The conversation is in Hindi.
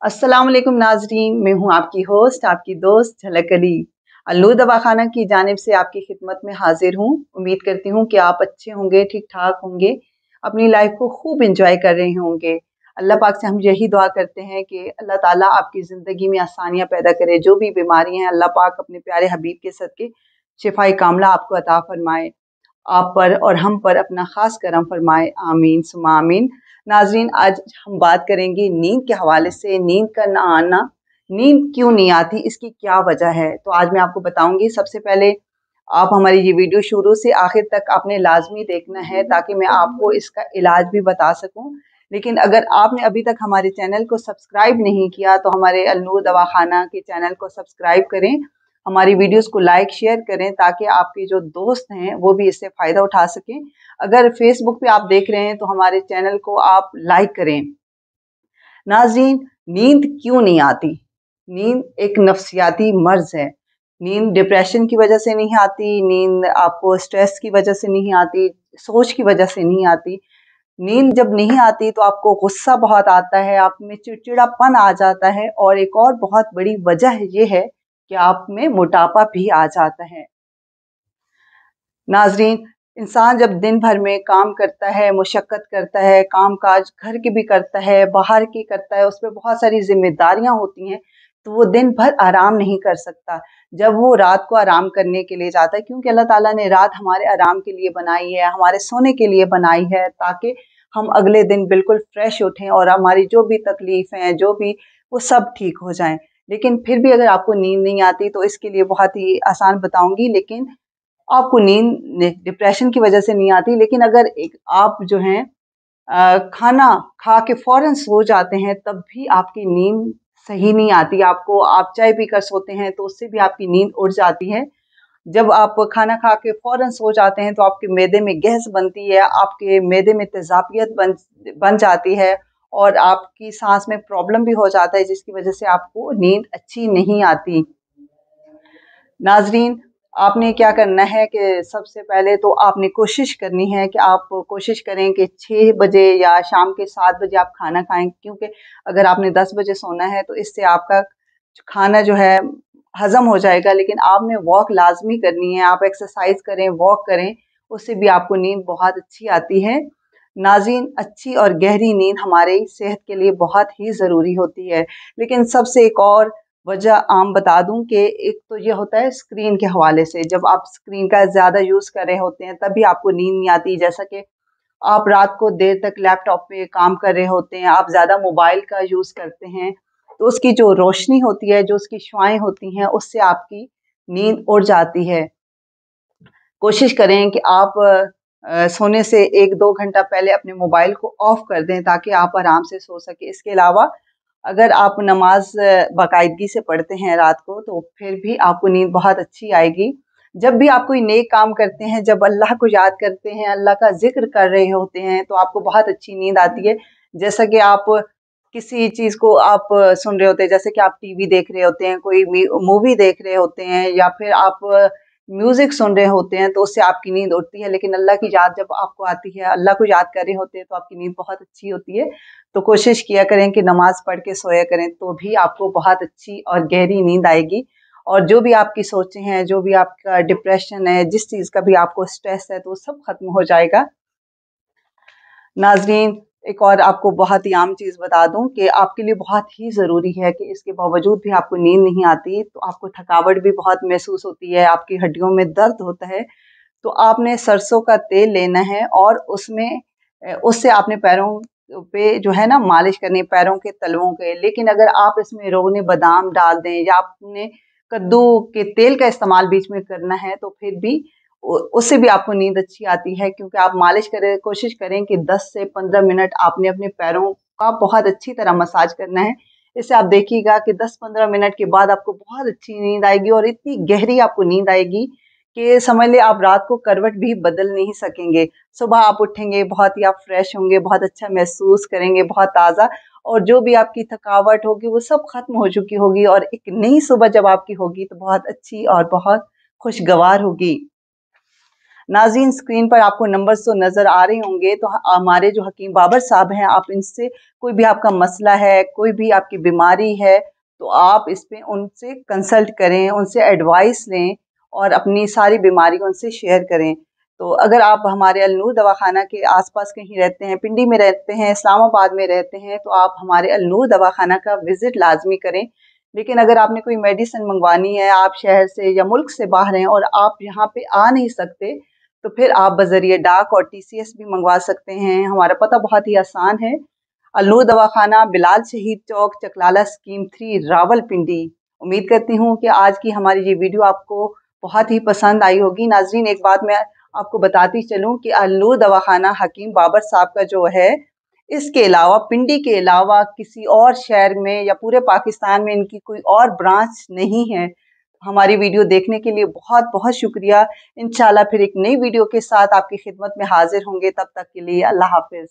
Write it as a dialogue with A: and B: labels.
A: अस्सलाम वालेकुम नाजरीन, मैं हूँ आपकी होस्ट, आपकी दोस्त झलक अली। अल्लू दवाखाना की जानिब से आपकी खिदमत में हाजिर हूँ। उम्मीद करती हूँ कि आप अच्छे होंगे, ठीक ठाक होंगे, अपनी लाइफ को खूब इंजॉय कर रहे होंगे। अल्लाह पाक से हम यही दुआ करते हैं कि अल्लाह ताला आपकी ज़िंदगी में आसानियाँ पैदा करे। जो भी बीमारियाँ हैं अल्लाह पाक अपने प्यारे हबीब के सदके शिफाए कामला आपको अता फरमाए। आप पर और हम पर अपना ख़ास करम फरमाए, आमीन सुम्मा आमीन। नाज़रीन, आज हम बात करेंगे नींद के हवाले से। नींद का ना आना, नींद क्यों नहीं आती, इसकी क्या वजह है। तो आज मैं आपको बताऊंगी। सबसे पहले आप हमारी ये वीडियो शुरू से आखिर तक आपने लाजमी देखना है ताकि मैं आपको इसका इलाज भी बता सकूं। लेकिन अगर आपने अभी तक हमारे चैनल को सब्सक्राइब नहीं किया तो हमारे अलनूर दवाखाना के चैनल को सब्सक्राइब करें, हमारी वीडियोस को लाइक शेयर करें ताकि आपके जो दोस्त हैं वो भी इससे फ़ायदा उठा सकें। अगर फेसबुक पे आप देख रहे हैं तो हमारे चैनल को आप लाइक करें। नाज़रीन, नींद क्यों नहीं आती? नींद एक नफ्सियाती मर्ज़ है। नींद डिप्रेशन की वजह से नहीं आती, नींद आपको स्ट्रेस की वजह से नहीं आती, सोच की वजह से नहीं आती। नींद जब नहीं आती तो आपको गुस्सा बहुत आता है, आप में चिड़चिड़ापन आ जाता है, और एक और बहुत बड़ी वजह ये है कि आप में मोटापा भी आ जाता है। नाज़रीन, इंसान जब दिन भर में काम करता है, मुशक्क़त करता है, काम काज घर के भी करता है, बाहर की करता है, उसपे बहुत सारी ज़िम्मेदारियाँ होती हैं, तो वो दिन भर आराम नहीं कर सकता। जब वो रात को आराम करने के लिए जाता है, क्योंकि अल्लाह ताला ने रात हमारे आराम के लिए बनाई है, हमारे सोने के लिए बनाई है, ताकि हम अगले दिन बिल्कुल फ्रेश उठें और हमारी जो भी तकलीफ़ें हैं, जो भी, वो सब ठीक हो जाएँ। लेकिन फिर भी अगर आपको नींद नहीं आती तो इसके लिए बहुत ही आसान बताऊँगी। लेकिन आपको नींद डिप्रेशन की वजह से नहीं आती, लेकिन अगर एक आप जो हैं खाना खा के फौरन सो जाते हैं तब भी आपकी नींद सही नहीं आती। आपको, आप चाय पीकर सोते हैं तो उससे भी आपकी नींद उड़ जाती है। जब आप खाना खा के फौरन सो जाते हैं तो आपके मैदे में गैस बनती है, आपके मैदे में तेज़ाबियत बन जाती है, और आपकी सांस में प्रॉब्लम भी हो जाता है, जिसकी वजह से आपको नींद अच्छी नहीं आती। नाज़रीन, आपने क्या करना है कि सबसे पहले तो आपने कोशिश करनी है कि आप कोशिश करें कि 6 बजे या शाम के 7 बजे आप खाना खाएँ, क्योंकि अगर आपने 10 बजे सोना है तो इससे आपका खाना जो है हज़म हो जाएगा। लेकिन आपने वॉक लाज़मी करनी है, आप एक्सरसाइज़ करें, वॉक करें, उससे भी आपको नींद बहुत अच्छी आती है। नाज़रीन, अच्छी और गहरी नींद हमारी सेहत के लिए बहुत ही ज़रूरी होती है। लेकिन सबसे एक और वजह आम बता दूं कि एक तो ये होता है स्क्रीन के हवाले से। जब आप स्क्रीन का ज़्यादा यूज़ कर रहे होते हैं तभी आपको नींद नहीं आती। जैसा कि आप रात को देर तक लैपटॉप पे काम कर रहे होते हैं, आप ज़्यादा मोबाइल का यूज़ करते हैं, तो उसकी जो रोशनी होती है, जो उसकी शुआएं होती हैं, उससे आपकी नींद उड़ जाती है। कोशिश करें कि आप सोने से 1-2 घंटा पहले अपने मोबाइल को ऑफ कर दें ताकि आप आराम से सो सकें। इसके अलावा अगर आप नमाज बाकायदगी से पढ़ते हैं रात को तो फिर भी आपको नींद बहुत अच्छी आएगी। जब भी आप कोई नेक काम करते हैं, जब अल्लाह को याद करते हैं, अल्लाह का ज़िक्र कर रहे होते हैं, तो आपको बहुत अच्छी नींद आती है। जैसा कि आप किसी चीज़ को आप सुन रहे होते हैं, जैसे कि आप टीवी देख रहे होते हैं, कोई मूवी देख रहे होते हैं, या फिर आप म्यूज़िक सुन रहे होते हैं, तो उससे आपकी नींद उड़ती है। लेकिन अल्लाह की याद जब आपको आती है, अल्लाह को याद कर रहे होते हैं, तो आपकी नींद बहुत अच्छी होती है। तो कोशिश किया करें कि नमाज़ पढ़ के सोया करें, तो भी आपको बहुत अच्छी और गहरी नींद आएगी। और जो भी आपकी सोचें हैं, जो भी आपका डिप्रेशन है, जिस चीज़ का भी आपको स्ट्रेस है, तो वो सब खत्म हो जाएगा। नाज़रीन, एक और आपको बहुत ही आम चीज़ बता दूं कि आपके लिए बहुत ही ज़रूरी है कि इसके बावजूद भी आपको नींद नहीं आती, तो आपको थकावट भी बहुत महसूस होती है, आपकी हड्डियों में दर्द होता है, तो आपने सरसों का तेल लेना है और उसमें उससे आपने पैरों पे जो है ना मालिश करनी है, पैरों के तलवों के। लेकिन अगर आप इसमें रोगने बादाम डाल दें या आपने कद्दू के तेल का इस्तेमाल बीच में करना है तो फिर भी उससे भी आपको नींद अच्छी आती है, क्योंकि आप मालिश करें, कोशिश करें कि 10 से 15 मिनट आपने अपने पैरों का बहुत अच्छी तरह मसाज करना है। इससे आप देखिएगा कि 10-15 मिनट के बाद आपको बहुत अच्छी नींद आएगी, और इतनी गहरी आपको नींद आएगी कि समझ लें आप रात को करवट भी बदल नहीं सकेंगे। सुबह आप उठेंगे, बहुत ही आप फ्रेश होंगे, बहुत अच्छा महसूस करेंगे, बहुत ताज़ा, और जो भी आपकी थकावट होगी वो सब खत्म हो चुकी होगी, और एक नई सुबह जब आपकी होगी तो बहुत अच्छी और बहुत खुशगवार होगी। नाज़रीन, स्क्रीन पर आपको नंबर्स तो नज़र आ रहे होंगे, तो हमारे जो हकीम बाबर साहब हैं, आप इनसे कोई भी आपका मसला है, कोई भी आपकी बीमारी है, तो आप इस पे उनसे कंसल्ट करें, उनसे एडवाइस लें और अपनी सारी बीमारी उनसे शेयर करें। तो अगर आप हमारे अलनूर दवाखाना के आसपास कहीं रहते हैं, पिंडी में रहते हैं, इस्लामाबाद में रहते हैं, तो आप हमारे अलनूर दवाखाना का विज़िट लाजमी करें। लेकिन अगर आपने कोई मेडिसिन मंगवानी है, आप शहर से या मुल्क से बाहर हैं और आप यहाँ पे आ नहीं सकते, तो फिर आप बज़रिए डाक और TCS भी मंगवा सकते हैं। हमारा पता बहुत ही आसान है, अलनूर दवाखाना, बिलाल शहीद चौक, चकलाला स्कीम 3, रावलपिंडी। उम्मीद करती हूँ कि आज की हमारी ये वीडियो आपको बहुत ही पसंद आई होगी। नाज़रीन, एक बात मैं आपको बताती चलूँ कि अलनूर दवाखाना हकीम बाबर साहब का जो है, इसके अलावा पिंडी के अलावा किसी और शहर में या पूरे पाकिस्तान में इनकी कोई और ब्रांच नहीं है। हमारी वीडियो देखने के लिए बहुत बहुत शुक्रिया। इंशाल्लाह फिर एक नई वीडियो के साथ आपकी खिदमत में हाजिर होंगे। तब तक के लिए अल्लाह हाफिज़।